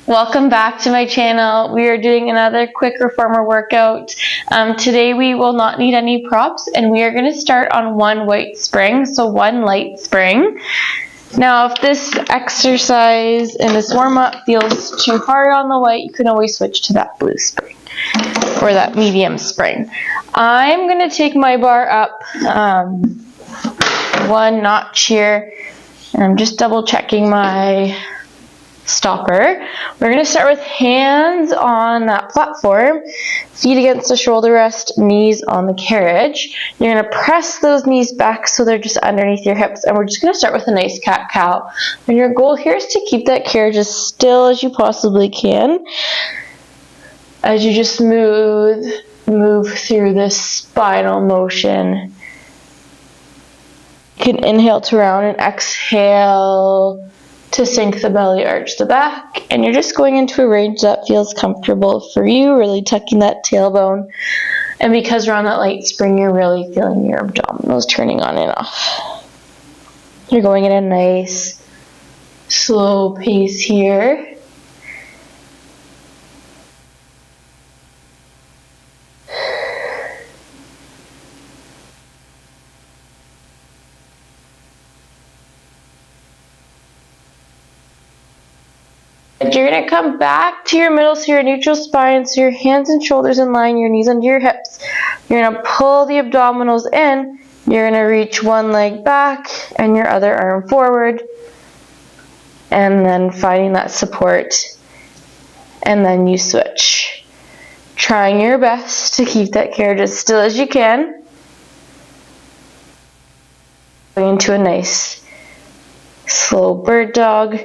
Welcome back to my channel. We are doing another quick reformer workout. Today we will not need any props and we are going to start on one white spring, so one light spring. Now if this exercise and this warm-up feels too hard on the white, you can always switch to that blue spring or that medium spring. I'm going to take my bar up one notch here, and I'm just double checking my stopper. We're going to start with hands on that platform, feet against the shoulder rest, knees on the carriage. You're going to press those knees back so they're just underneath your hips, and we're just going to start with a nice cat-cow. And your goal here is to keep that carriage as still as you possibly can as you just move through this spinal motion. You can inhale to round and exhale to sink the belly, arch the back, and you're just going into a range that feels comfortable for you, really tucking that tailbone. And because we're on that light spring, you're really feeling your abdominals turning on and off. You're going at a nice slow pace here. You're going to come back to your middle, so your neutral spine, so your hands and shoulders in line, your knees under your hips. You're going to pull the abdominals in. You're going to reach one leg back and your other arm forward. And then finding that support. And then you switch. Trying your best to keep that carriage as still as you can. Going into a nice slow bird dog.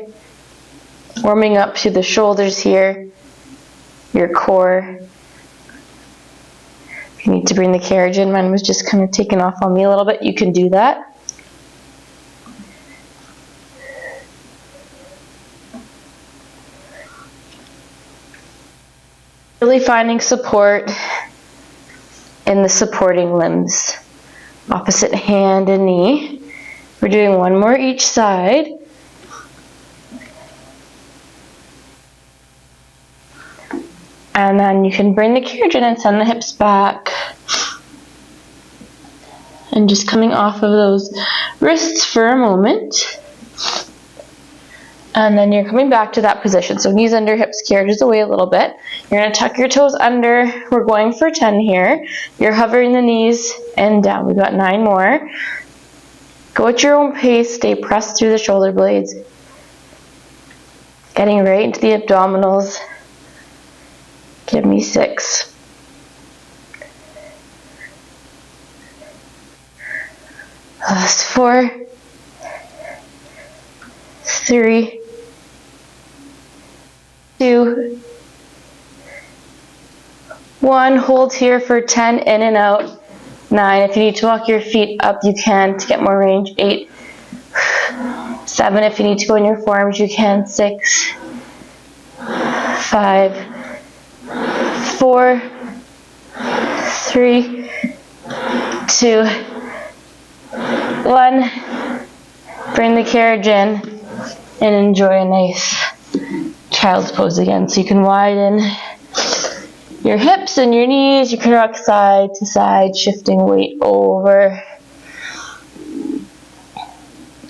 Warming up through the shoulders here, your core. If you need to bring the carriage in, mine was just kind of taken off on me a little bit, you can do that. Really finding support in the supporting limbs. Opposite hand and knee. We're doing one more each side. And then you can bring the carriage in and send the hips back. And just coming off of those wrists for a moment. And then you're coming back to that position. So knees under, hips, carriages away a little bit. You're going to tuck your toes under. We're going for 10 here. You're hovering the knees and down. We've got 9 more. Go at your own pace. Stay pressed through the shoulder blades. Getting right into the abdominals. Give me 6. That's 4, 3, 2, 1. Hold here for 10, in and out. 9. If you need to walk your feet up, you can to get more range. 8, 7. If you need to go in your forearms, you can. 6, 5, 4, 3, 2, 1. Bring the carriage in and enjoy a nice child's pose again. So you can widen your hips and your knees. You can rock side to side, shifting weight over.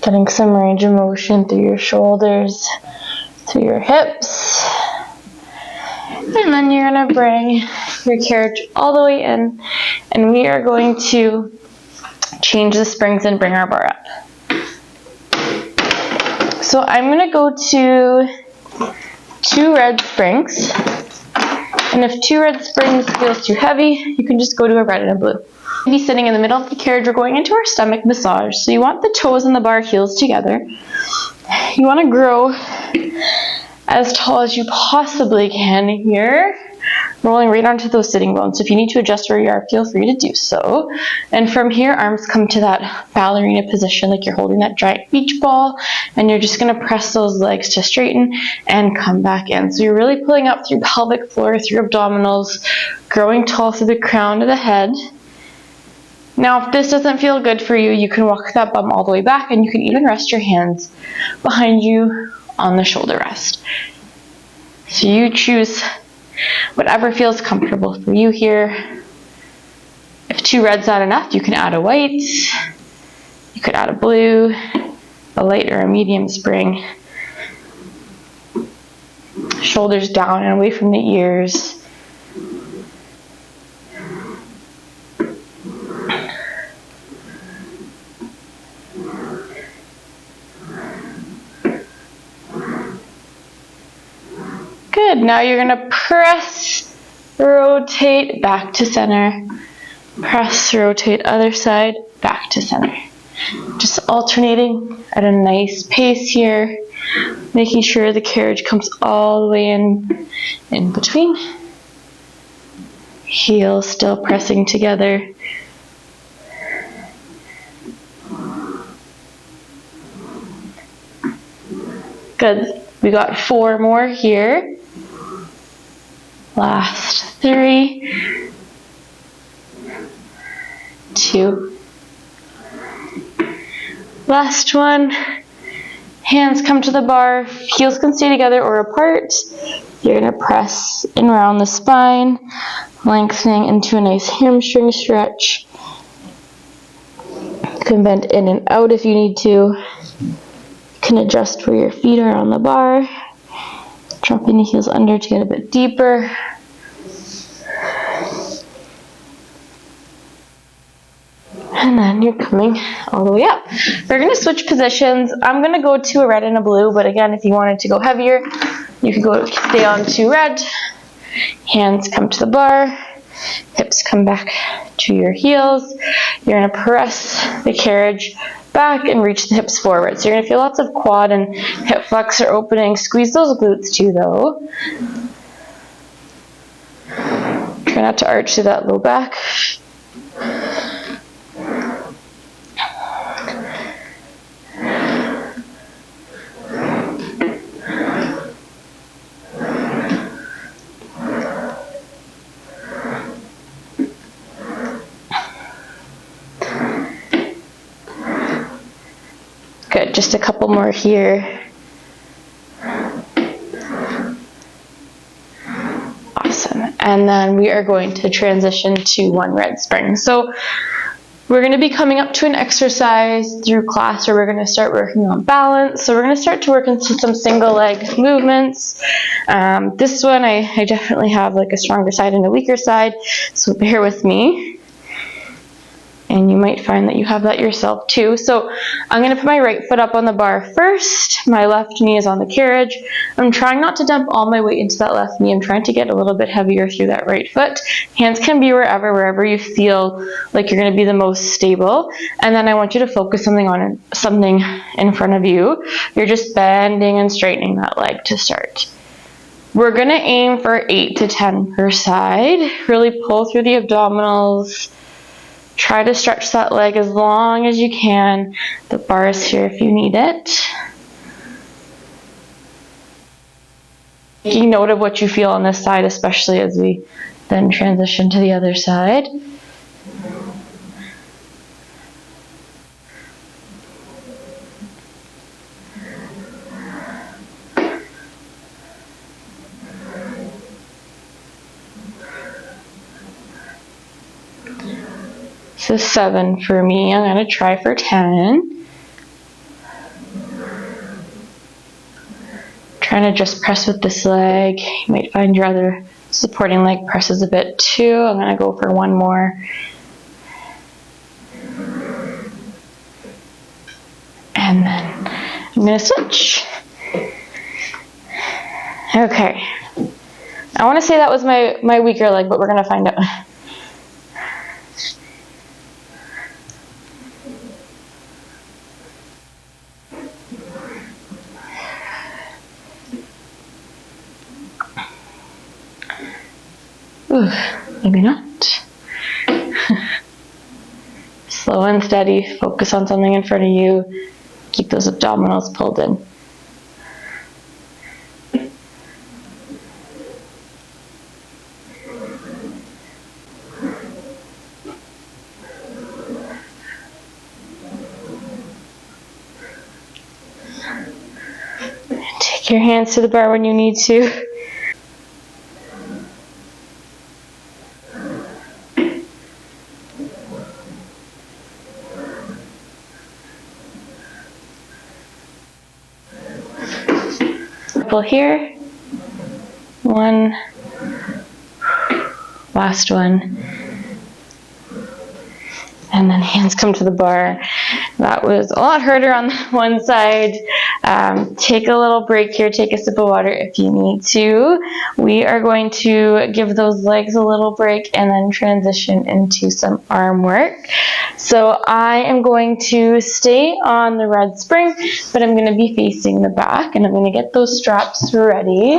Getting some range of motion through your shoulders, through your hips. And then you're going to bring your carriage all the way in, and we are going to change the springs and bring our bar up. So I'm going to go to 2 red springs, and if 2 red springs feels too heavy, you can just go to a red and a blue. Be sitting in the middle of the carriage. We're going into our stomach massage, so you want the toes and the bar heels together. You want to grow as tall as you possibly can here, rolling right onto those sitting bones. So if you need to adjust where you are, feel free to do so. And from here, arms come to that ballerina position, like you're holding that giant beach ball, and you're just going to press those legs to straighten and come back in. So you're really pulling up through pelvic floor, through abdominals, growing tall through the crown of the head. Now, if this doesn't feel good for you, you can walk that bum all the way back, and you can even rest your hands behind you on the shoulder rest. So you choose whatever feels comfortable for you here. If 2 red's not enough, you can add a white. You could add a blue, a light or a medium spring. Shoulders down and away from the ears. Good. Now you're going to press, rotate, back to center. Press, rotate, other side, back to center. Just alternating at a nice pace here, making sure the carriage comes all the way in between. Heels still pressing together. Good. We got 4 more here. Last 3, 2. Last one. Hands come to the bar. Heels can stay together or apart. You're going to press in around the spine, lengthening into a nice hamstring stretch. You can bend in and out if you need to. You can adjust where your feet are on the bar. Dropping the heels under to get a bit deeper. And then you're coming all the way up. We're going to switch positions. I'm going to go to a red and a blue, but again, if you wanted to go heavier, you could stay on to red. Hands come to the bar. Hips come back to your heels. You're going to press the carriage back and reach the hips forward. So you're going to feel lots of quad and hip flexor opening. Squeeze those glutes too, though. Try not to arch through that low back. Good, just a couple more here. Awesome. And then we are going to transition to 1 red spring. So we're going to be coming up to an exercise through class where we're going to start working on balance. So we're going to start to work into some single leg movements. This one I definitely have like a stronger side and a weaker side, so bear with me. And you might find that you have that yourself too. So I'm going to put my right foot up on the bar first. My left knee is on the carriage. I'm trying not to dump all my weight into that left knee. I'm trying to get a little bit heavier through that right foot. Hands can be wherever you feel like you're going to be the most stable. And then I want you to focus something in front of you. You're just bending and straightening that leg to start. We're going to aim for 8 to 10 per side. Really pull through the abdominals. Try to stretch that leg as long as you can. The bar is here if you need it. Taking note of what you feel on this side, especially as we then transition to the other side. So 7 for me. I'm going to try for 10. Trying to just press with this leg. You might find your other supporting leg presses a bit too. I'm going to go for 1 more. And then I'm going to switch. Okay. I want to say that was my weaker leg, but we're going to find out. Ooh, maybe not. Slow and steady. Focus on something in front of you. Keep those abdominals pulled in. Take your hands to the bar when you need to. Couple here. One. Last one. And then hands come to the bar. That was a lot harder on one side. Take a little break here, take a sip of water if you need to. We are going to give those legs a little break and then transition into some arm work. So I am going to stay on the red spring, but I'm going to be facing the back, and I'm going to get those straps ready.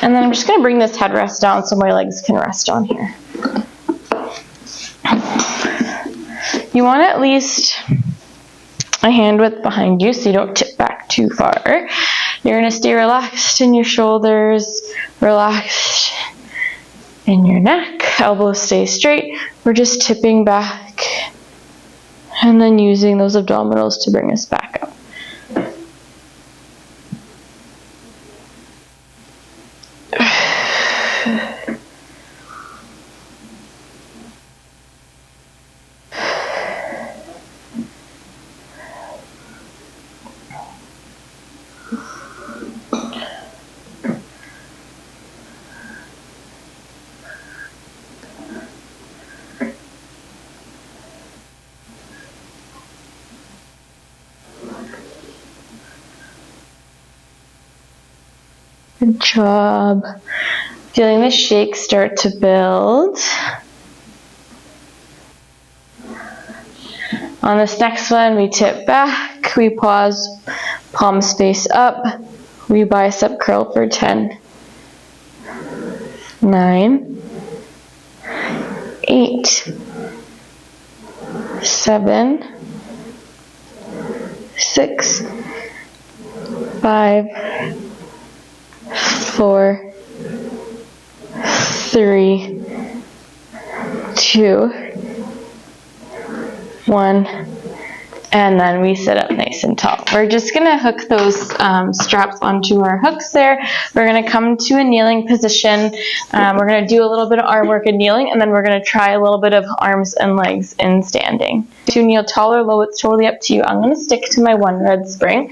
And then I'm just going to bring this headrest down so my legs can rest on here. You want at least a hand width behind you so you don't tip back too far. You're going to stay relaxed in your shoulders, relaxed in your neck, elbows stay straight. We're just tipping back and then using those abdominals to bring us back up. Good job. Feeling the shake start to build. On this next one, we tip back, we pause, palms face up, we bicep curl for 10, 9, 8, 7, 6, 5, 4, 3, 2, 1, and then we sit up nice and tall. We're just going to hook those straps onto our hooks there. We're going to come to a kneeling position. We're going to do a little bit of arm work in kneeling, and then we're going to try a little bit of arms and legs in standing. To kneel tall or low, it's totally up to you. I'm going to stick to my one red spring.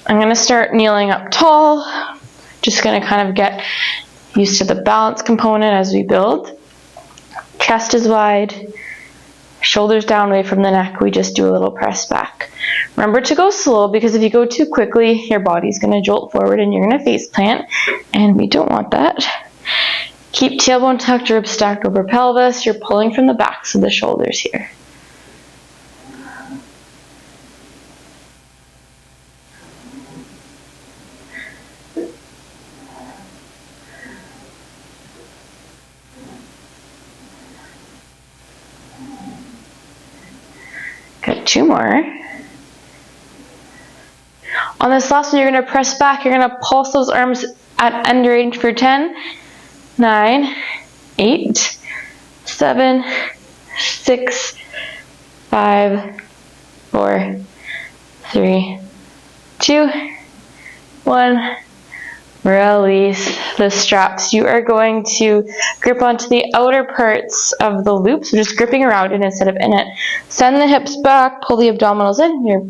I'm going to start kneeling up tall. Just going to kind of get used to the balance component as we build. Chest is wide, shoulders down away from the neck. We just do a little press back. Remember to go slow, because if you go too quickly, your body's going to jolt forward and you're going to face plant, and we don't want that. Keep tailbone tucked, ribs stacked over pelvis. You're pulling from the backs of the shoulders here. Good, 2 more. On this last one, you're going to press back. You're going to pulse those arms at end range for 10, 9, 8, 7, 6, 5, 4, 3, 2, 1. Release the straps. You are going to grip onto the outer parts of the loop, so just gripping around it instead of in it. Send the hips back, pull the abdominals in. You're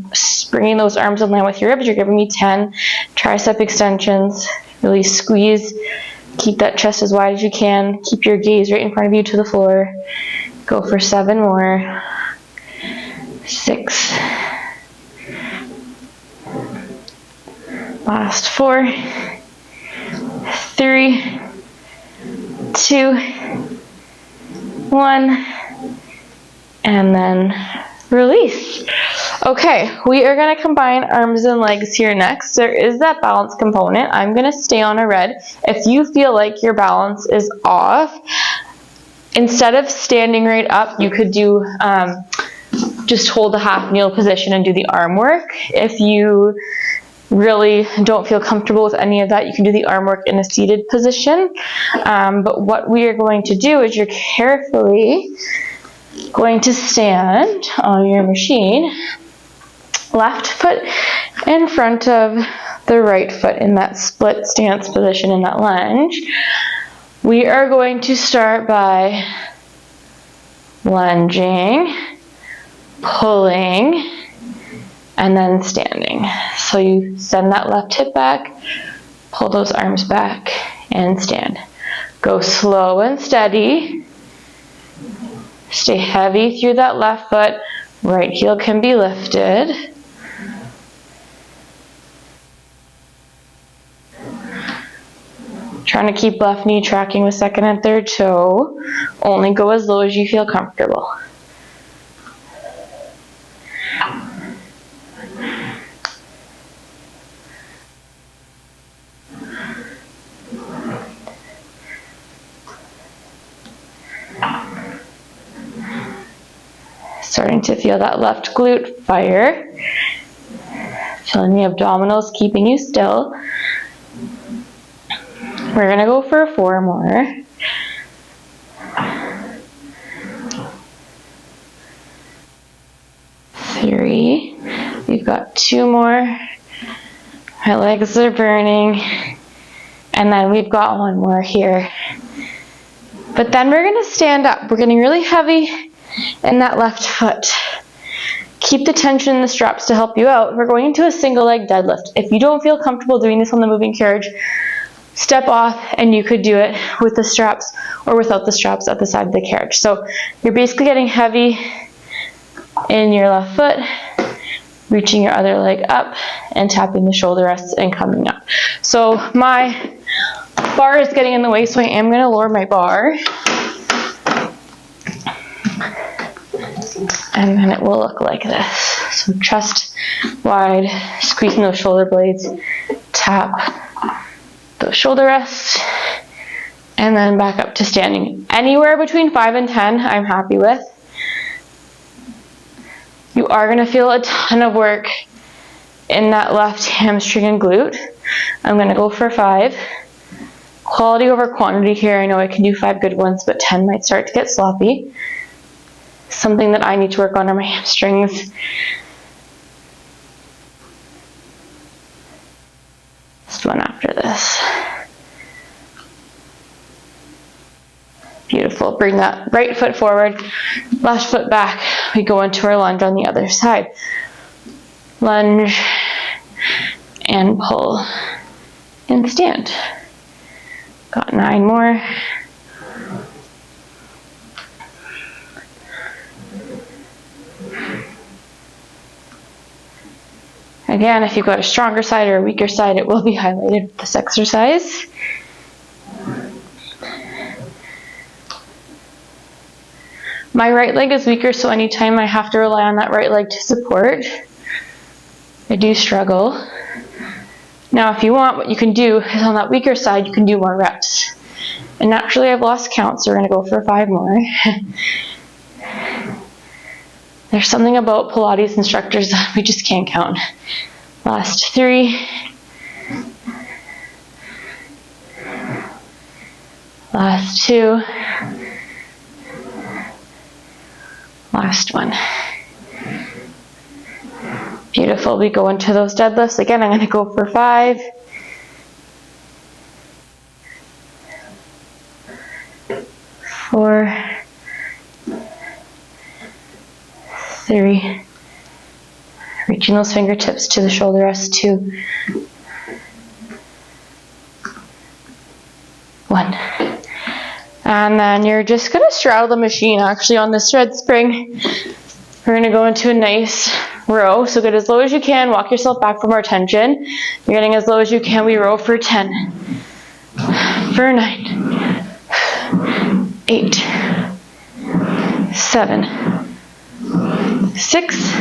bringing those arms in line with your ribs. You're giving me 10 tricep extensions. Really squeeze. Keep that chest as wide as you can. Keep your gaze right in front of you to the floor. Go for 7 more. 6. Last 4. 3, 2, 1, and then release. Okay, we are going to combine arms and legs here next. There is that balance component. I'm going to stay on a red. If you feel like your balance is off, instead of standing right up, you could do just hold the half kneel position and do the arm work. If you really don't feel comfortable with any of that, you can do the arm work in a seated position. But what we are going to do is you're carefully going to stand on your machine, left foot in front of the right foot in that split stance position in that lunge. We are going to start by lunging, pulling, and then standing. So you send that left hip back, pull those arms back, and stand. Go slow and steady. Stay heavy through that left foot. Right heel can be lifted. Trying to keep left knee tracking with second and third toe. Only go as low as you feel comfortable. Starting to feel that left glute fire. Feeling the abdominals keeping you still. We're gonna go for 4 more. Three. We've got 2 more. My legs are burning. And then we've got 1 more here. But then we're gonna stand up. We're getting really heavy in that left foot. Keep the tension in the straps to help you out. We're going into a single leg deadlift. If you don't feel comfortable doing this on the moving carriage, step off and you could do it with the straps or without the straps at the side of the carriage. So you're basically getting heavy in your left foot, reaching your other leg up and tapping the shoulder rests and coming up. So my bar is getting in the way, so I am going to lower my bar. And then it will look like this. So chest wide, squeezing those shoulder blades, tap those shoulder rests, and then back up to standing. Anywhere between 5 and 10, I'm happy with. You are going to feel a ton of work in that left hamstring and glute. I'm going to go for 5. Quality over quantity here. I know I can do 5 good ones, but 10 might start to get sloppy. Something that I need to work on are my hamstrings. Just one after this. Beautiful. Bring that right foot forward, left foot back. We go into our lunge on the other side. Lunge and pull and stand. Got 9 more. Again, if you've got a stronger side or a weaker side, it will be highlighted with this exercise. My right leg is weaker, so anytime I have to rely on that right leg to support, I do struggle. Now, if you want, what you can do is on that weaker side, you can do more reps. And naturally, I've lost count, so we're going to go for 5 more. There's something about Pilates instructors that we just can't count. Last 3. Last 2. Last 1. Beautiful. We go into those deadlifts. Again, I'm going to go for 5. 4. 3. Reaching those fingertips to the shoulder rest. 2. 1. And then you're just going to straddle the machine. Actually, on this red spring, we're going to go into a nice row. So get as low as you can. Walk yourself back for more tension. You're getting as low as you can. We row for 10. For 9. 8. 7. 6.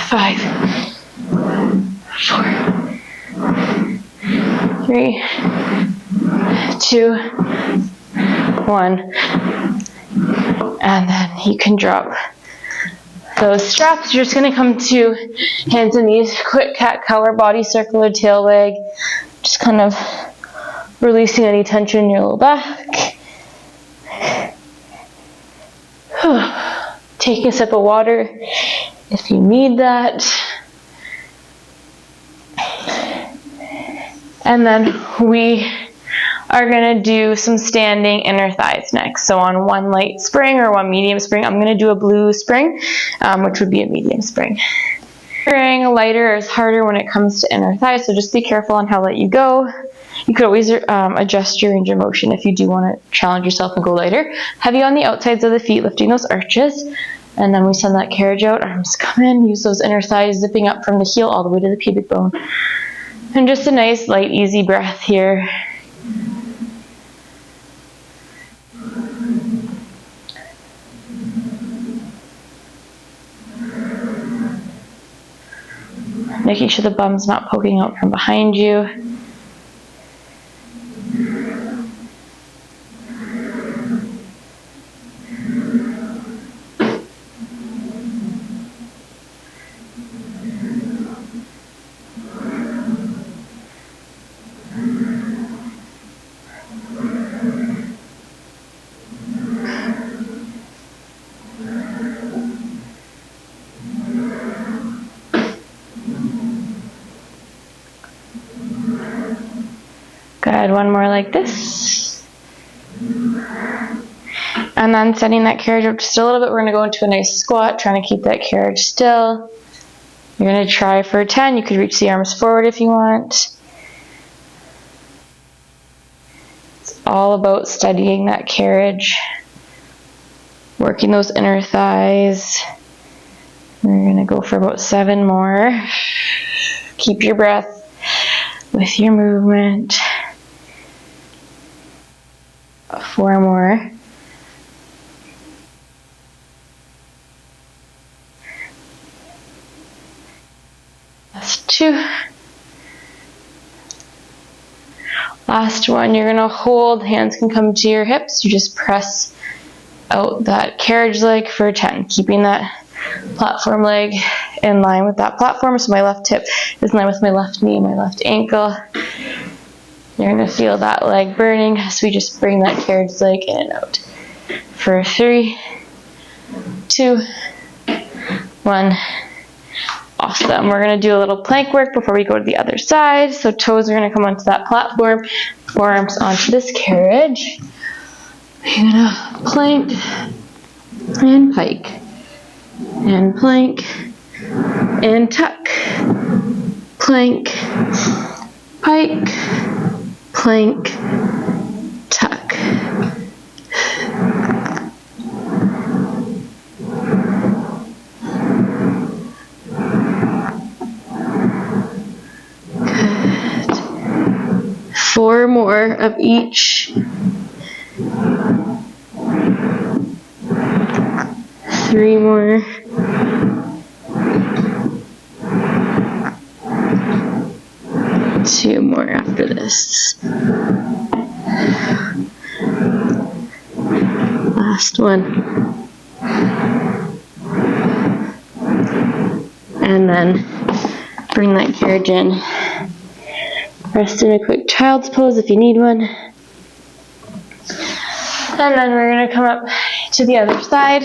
5. 4. 3. 2. 1. And then you can drop those straps. You're just going to come to hands and knees, quick cat-cow or body circle or tail wag. Just kind of releasing any tension in your low back. Take a sip of water if you need that. And then we are going to do some standing inner thighs next. So on one light spring or one medium spring, I'm going to do a blue spring, which would be a medium spring. Carrying lighter is harder when it comes to inner thighs, so just be careful on how light you go. You could always adjust your range of motion if you do want to challenge yourself and go lighter. Heavy on the outsides of the feet, lifting those arches. And then we send that carriage out, arms come in, use those inner thighs, zipping up from the heel all the way to the pubic bone. And just a nice, light, easy breath here. Making sure the bum's not poking out from behind you. Good, one more like this. And then setting that carriage up just a little bit, we're gonna go into a nice squat, trying to keep that carriage still. You're gonna try for 10, you could reach the arms forward if you want. It's all about studying that carriage, working those inner thighs. We're gonna go for about 7 more. Keep your breath with your movement. 4 more. Last 2. Last one, you're gonna hold, hands can come to your hips. You just press out that carriage leg for 10, keeping that platform leg in line with that platform. So my left hip is in line with my left knee, my left ankle. You're gonna feel that leg burning as we just bring that carriage leg in and out. For 3, 2, 1. Awesome. We're gonna do a little plank work before we go to the other side. So toes are gonna come onto that platform, forearms onto this carriage. You're gonna plank and pike, and plank and tuck, plank, pike, plank, tuck. Good. 4 more of each. 3 more. 2 more after this. Last one. And then bring that carriage in. Rest in a quick child's pose if you need one. And then we're going to come up to the other side,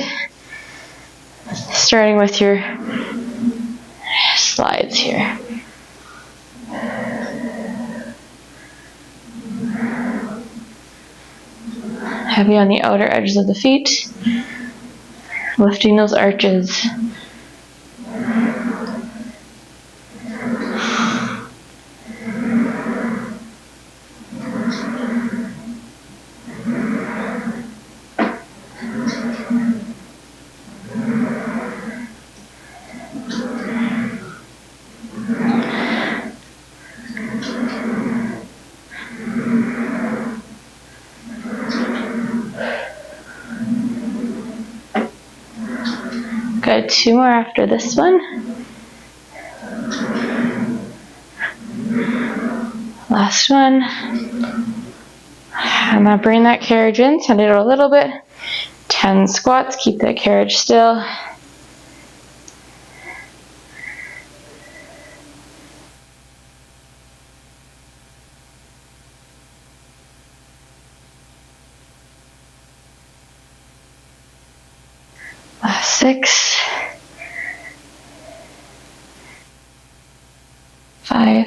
starting with your slides here. Heavy on the outer edges of the feet, lifting those arches. Good, 2 more after this one. Last one. And now bring that carriage in, send it out a little bit. 10 squats, keep that carriage still. Last 6. 5.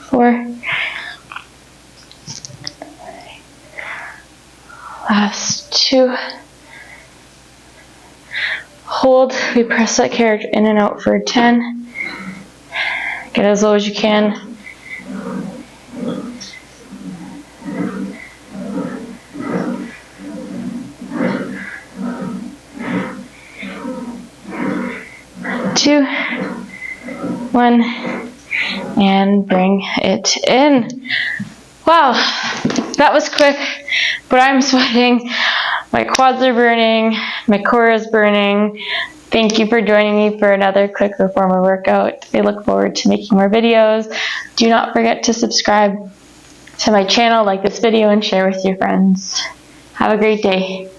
4. Last 2. Hold hold. We press that carriage in and out for 10. Get as low as you can. 2, 1, and bring it in. Wow, that was quick, but I'm sweating. My quads are burning, my core is burning. Thank you for joining me for another quick reformer workout. I look forward to making more videos. Do not forget to subscribe to my channel, like this video, and share with your friends. Have a great day.